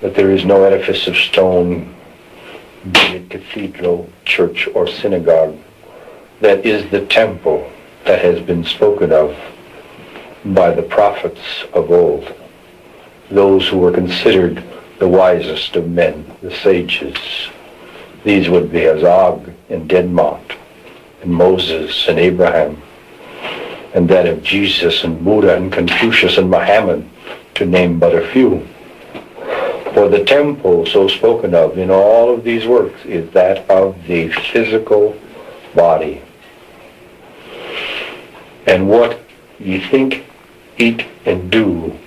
that there is no edifice of stone, be it cathedral, church, or synagogue, that is the temple that has been spoken of by the prophets of old, those who were considered the wisest of men, the sages. These would be Og and Denmont, and Moses and Abraham, and that of Jesus and Buddha and Confucius and Muhammad, to name but a few. For the temple so spoken of in all of these works is that of the physical body. And what ye think, eat, and do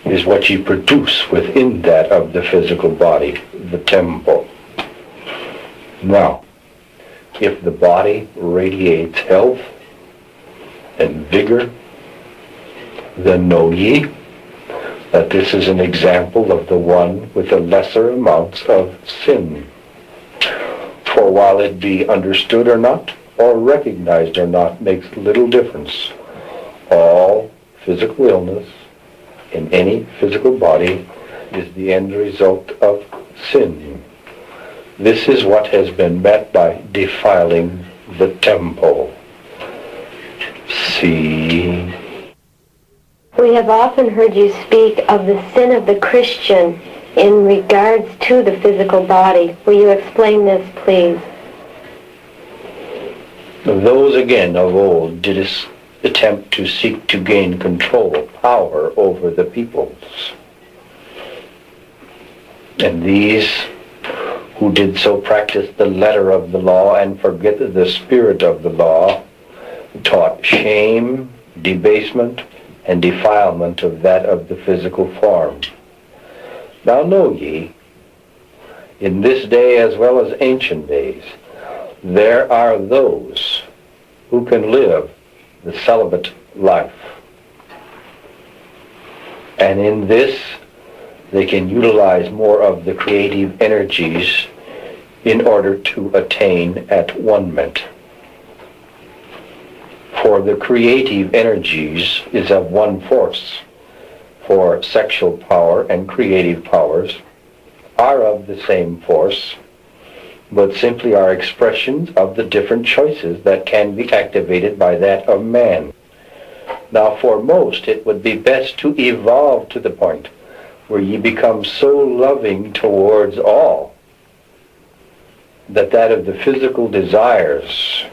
is what ye produce within that of the physical body, the temple. Now, if the body radiates health and vigor, then know ye that this is an example of the one with the lesser amounts of sin. For while it be understood or not, or recognized or not, makes little difference. All physical illness in any physical body is the end result of sin. This is what has been met by defiling the temple. See? We have often heard you speak of the sin of the Christian in regards to the physical body. Will you explain this, please? Those again of old did attempt to seek to gain control, power over the peoples. And these who did so practice the letter of the law and forget the spirit of the law, taught shame, debasement, and defilement of that of the physical form. Now know ye, in this day as well as ancient days, there are those who can live the celibate life. And in this, they can utilize more of the creative energies in order to attain at one-ment. For the creative energies is of one force, for sexual power and creative powers are of the same force, but simply are expressions of the different choices that can be activated by that of man. Now for most it would be best to evolve to the point where ye become so loving towards all that of the physical desires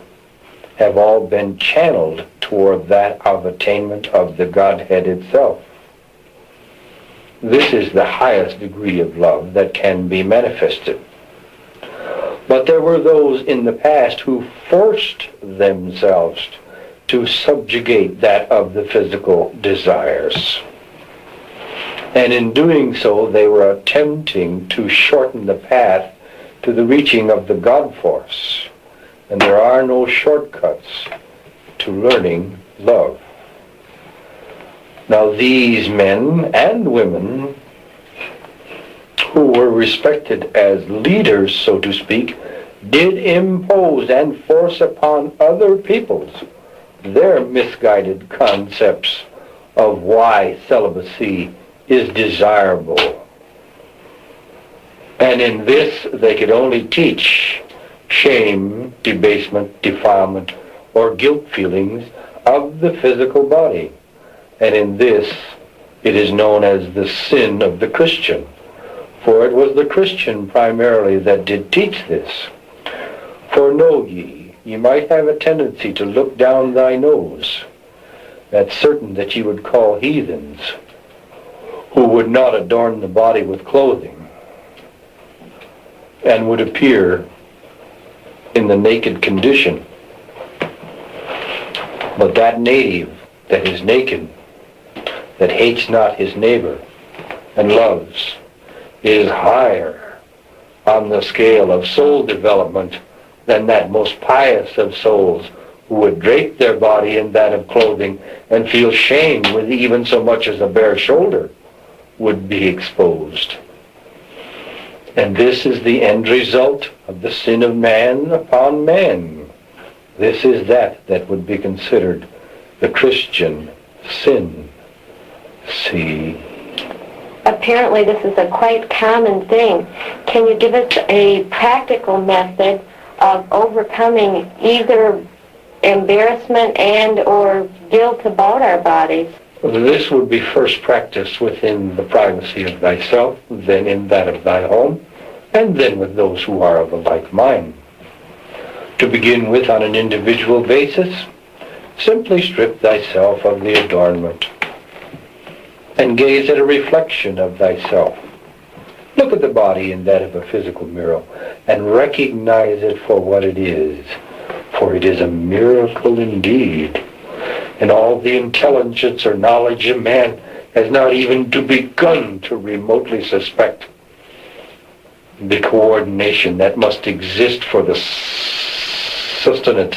have all been channeled toward that of attainment of the Godhead itself. This is the highest degree of love that can be manifested. But there were those in the past who forced themselves to subjugate that of the physical desires. And in doing so, they were attempting to shorten the path to the reaching of the God force. And there are no shortcuts to learning love. Now these men and women who were respected as leaders, so to speak, did impose and force upon other peoples their misguided concepts of why celibacy is desirable. And in this they could only teach shame, debasement, defilement, or guilt feelings of the physical body. And in this it is known as the sin of the Christian. For it was the Christian primarily that did teach this. For know ye, ye might have a tendency to look down thy nose at certain that ye would call heathens, who would not adorn the body with clothing, and would appear in the naked condition. But that native that is naked, that hates not his neighbor, and loves, is higher on the scale of soul development than that most pious of souls who would drape their body in that of clothing and feel shame with even so much as a bare shoulder would be exposed. And this is the end result of the sin of man upon man. This is that would be considered the Christian sin. See? apparently this is a quite common thing. Can you give us a practical method of overcoming either embarrassment and or guilt about our bodies? This would be first practiced within the privacy of thyself, then in that of thy home, and then with those who are of a like mind. To begin with, on an individual basis, simply strip thyself of the adornment and gaze at a reflection of thyself. Look at the body in that of a physical mirror and recognize it for what it is, for it is a miracle indeed. And all the intelligence or knowledge of man has not even begun to remotely suspect the coordination that must exist for the sustenance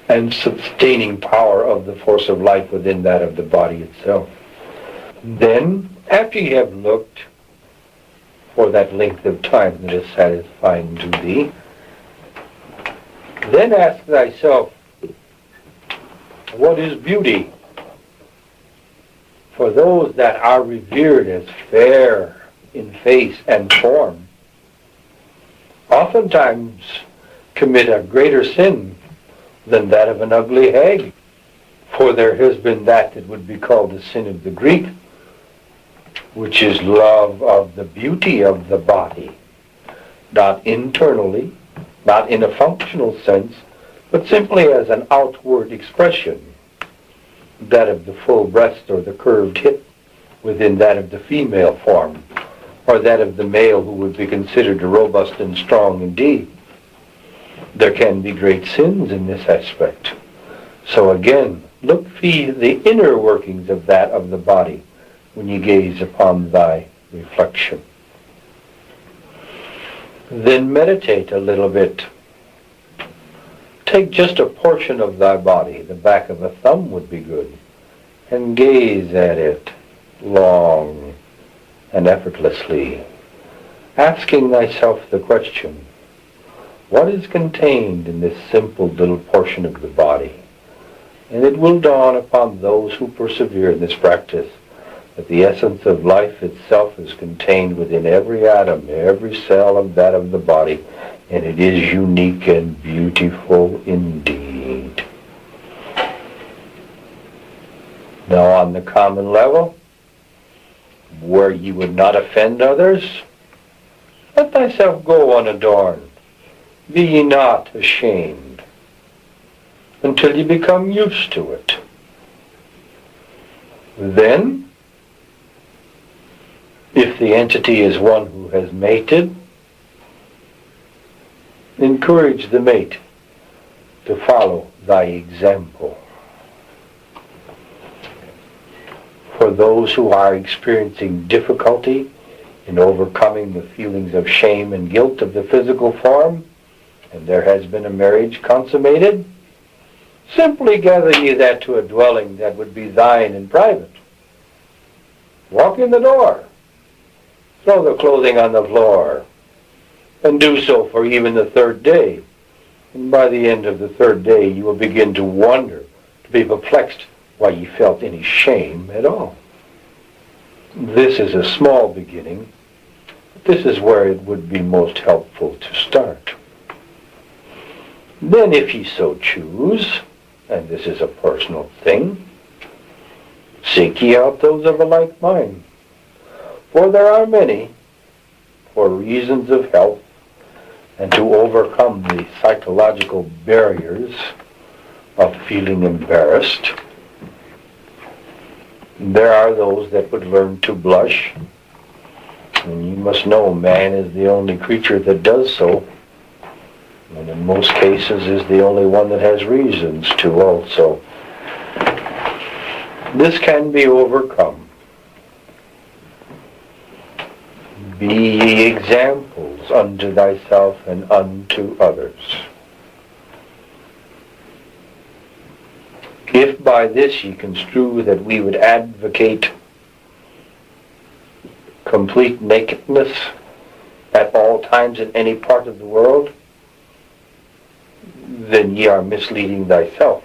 and sustaining power of the force of life within that of the body itself. Then, after you have looked for that length of time that is satisfying to thee, then ask thyself, what is beauty? For those that are revered as fair in face and form, oftentimes commit a greater sin than that of an ugly hag. For there has been that would be called the sin of the Greek, which is love of the beauty of the body, not internally, not in a functional sense, but simply as an outward expression, that of the full breast or the curved hip within that of the female form, or that of the male who would be considered robust and strong indeed. There can be great sins in this aspect. So again, look for the inner workings of that of the body when you gaze upon thy reflection. Then meditate a little bit. Take just a portion of thy body, the back of a thumb would be good, and gaze at it long and effortlessly, asking thyself the question, what is contained in this simple little portion of the body? And it will dawn upon those who persevere in this practice that the essence of life itself is contained within every atom, every cell of that of the body, and it is unique and beautiful indeed. Now on the common level, where you would not offend others, let thyself go unadorned. Be ye not ashamed until you become used to it. Then, if the entity is one who has mated, encourage the mate to follow thy example. For those who are experiencing difficulty in overcoming the feelings of shame and guilt of the physical form, and there has been a marriage consummated, simply gather ye that to a dwelling that would be thine in private. Walk in the door, throw the clothing on the floor, and do so for even the third day. And by the end of the third day, you will begin to wonder, to be perplexed why you felt any shame at all. This is a small beginning. This is where it would be most helpful to start. Then if ye so choose, and this is a personal thing, seek ye out those of a like mind. For there are many, for reasons of health, and to overcome the psychological barriers of feeling embarrassed, there are those that would learn to blush. And you must know man is the only creature that does so, and in most cases is the only one that has reasons to also. This can be overcome. Be ye examples unto thyself and unto others. If by this ye construe that we would advocate complete nakedness at all times in any part of the world, then ye are misleading thyself.